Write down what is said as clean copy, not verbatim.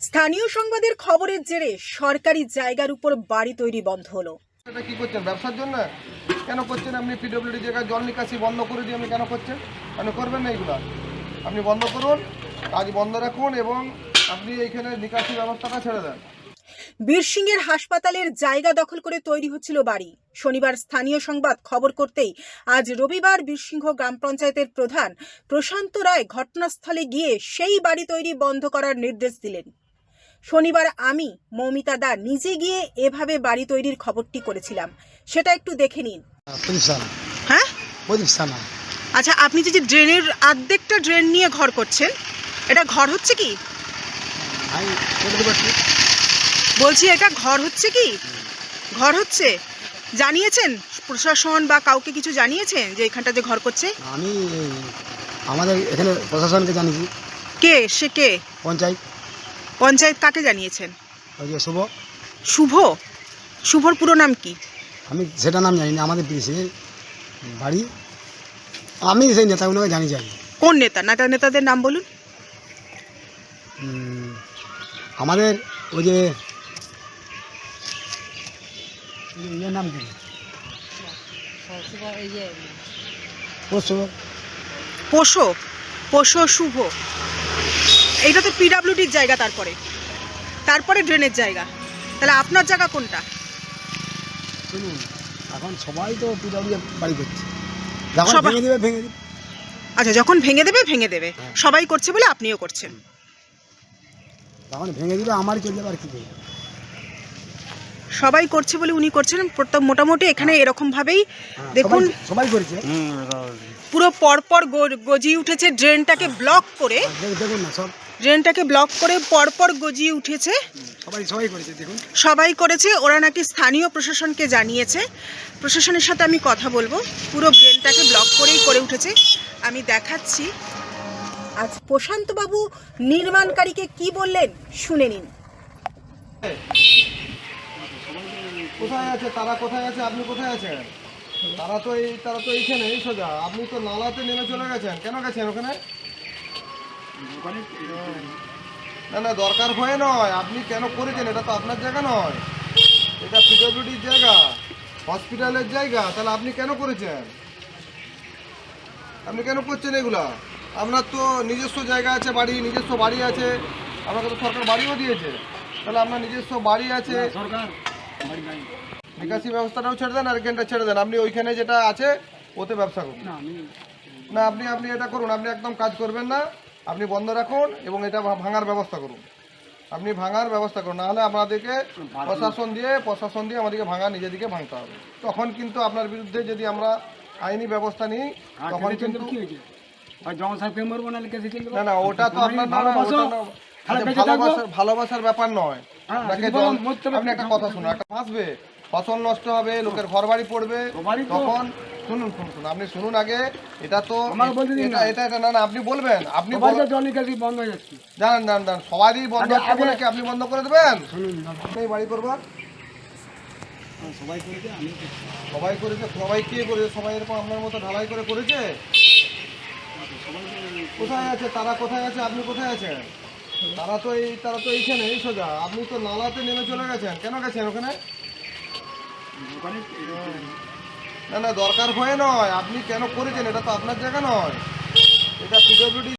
স্থানীয় সংবাদের খবরের জেরে সরকারি জায়গার উপর বাড়ি তৈরি বন্ধ হলো। এটা কি করছেন? ব্যবসার জন্য কেন করছেন? আপনি পিডব্লিউডি জায়গায় জল নিকাশি বন্ধ করে দিয়ে আপনি কেন করছেন? আপনি করবেন না এগুলো, আপনি বন্ধ করুন, কাজ বন্ধ রাখুন এবং আপনি এইখানে নিকাশি ব্যবস্থাটা ছেড়ে দেন। বীরসিংহের হাসপাতালের জায়গা দখল করে তৈরি হচ্ছিল বাড়ি। শনিবার স্থানীয় সংবাদ খবর করতেই আজ রবিবার বীরসিংহ গ্রাম পঞ্চায়েতের প্রধান প্রশান্ত রায় ঘটনাস্থলে গিয়ে সেই বাড়ি তৈরি বন্ধ করার নির্দেশ দিলেন। শনিবার আমি মৌমিতা দা নিজে গিয়ে এভাবে বাড়ি তৈরির খবরটি করেছিলাম, সেটা একটু দেখে নিন। হ্যাঁ, আচ্ছা, আপনি যে ড্রেনের অর্ধেকটা ড্রেন নিয়ে ঘর করছেন, এটা ঘর হচ্ছে কি? বলছি এটা ঘর হচ্ছে কি? ঘর হচ্ছে। জানিয়েছেন প্রশাসন বা কাউকে কিছু জানিয়েছেন যে এখানটা যে ঘর করছে? আমি আমাদের এখানে প্রশাসনকে জানিয়েছি। কে সে? কে? পঞ্চায়েত। পঞ্চায়েত কাকে জানিয়েছেন? ওই যে শুভ। শুভ? শুভর পুরো নাম কি? আমি সেটা নাম জানি না। আমাদের পিসির বাড়ি, আমি সেই নেতাগুলোকে জানি যাই। কোন নেতা? নেতাদের নাম বলুন। আমাদের ওই যে ইয়ের নাম কি? পোষো পোষো শুভ। এইটা তো পিডাব্লিউডির জায়গা, তারপরে ড্রেনের জায়গা। তাহলে আপনার জায়গা কোনটা? শুনুন, এখন সবাই তো পিডব্লিউ বাড়ি করছে, যখন সবাই- ভেঙে দেবে ভেঙে দেবে। আচ্ছা, যখন ভেঙে দেবে হ্যাঁ। সবাই করছে বলে আপনিও করছেন। তখন ভেঙে দিবে, আমার চলে যাবে আর কি করবে? সবাই করছে বলে উনি করছেন। মোটামুটি এখানে এরকম ভাবেই দেখুন, সবাই করেছে। পুরো পরপর গজিয়ে উঠেছে ড্রেনটাকে ব্লক করে। দেখুন না, সব ড্রেনটাকে ব্লক করে পরপর গজিয়ে উঠেছে। সবাই করেছে, দেখুন। সবাই করেছে। ওরা নাকি স্থানীয় প্রশাসনকে জানিয়েছে। প্রশাসনের সাথে আমি কথা বলবো। পুরো ড্রেনটাকে ব্লক করেই করে উঠেছে। আমি দেখাচ্ছি। আজ প্রশান্তবাবু নির্মাণকারীকে কি বললেন শুনে নিন। কোথায় আছে তারা? কোথায় আছে? আপনি কোথায় আছেন? তারা তো এইখানে, এই সোজা। আপনি তো নালাতে নেমে চলে গেছেন। কেন গেছেন ওখানে? না না, দরকার ভয়ে নয়। আপনি কেন করেছেন? এটা তো আপনার জায়গা নয়, এটা পিডব্লিউডির জায়গা, হসপিটালের জায়গা। তাহলে আপনি কেন করেছেন? আপনি কেন করছেন এগুলা? আপনার তো নিজস্ব জায়গা আছে, নিজস্ব বাড়ি আছে। আপনাকে তো সরকার বাড়িও দিয়েছে। তাহলে আপনার নিজস্ব বাড়ি আছে। নিকাশি ব্যবস্থাটাও ছেড়ে দেন আর এখানটা ছেড়ে দেন। আপনি ওইখানে যেটা আছে ওতে ব্যবসা করুন। না, আপনি এটা করুন। আপনি একদম কাজ করবেন না, আপনি বন্ধ রাখুন এবং এটা ভাঙার ব্যবস্থা করুন। আপনি ভাঙার ব্যবস্থা করুন, নাহলে আমাদেরকে প্রশাসন দিয়ে আমাদেরকে নিজেদিকে ভাঙতে হবে। তখন কিন্তু আপনার বিরুদ্ধে যদি আমরা আইনি ব্যবস্থা নিই, তখন কিন্তু না না, ওটা তো আপনার ভালোবাসার ব্যাপার নয়। আপনি একটা কথা শুনুন, একটা ফাঁসবে, ফসল নষ্ট হবে, লোকের ঘর বাড়ি পড়বে, তখন শুনুন, আপনি শুনুন আগে। এটা তো এটা না না, আপনি বলবেন, আপনি জানেন সবারই বন্ধ হচ্ছে বলে কি আপনি বন্ধ করে দেবেন? এই বাড়ি করবার সবাই করেছে। সবাই কে করেছে? সবাই এরকম আপনার মতো ঢালাই করে করেছে? কোথায় আছে তারা? কোথায় আছে? আপনি কোথায় আছেন? তারা তো এইখানে, এই সোজা। আপনি তো নালাতে নেমে চলে গেছেন। কেন গেছেন ওখানে? না না, দরকার ভয়ে নয়। আপনি কেন করেছেন? এটা তো আপনার জায়গা নয়, এটা পিডব্লিউডি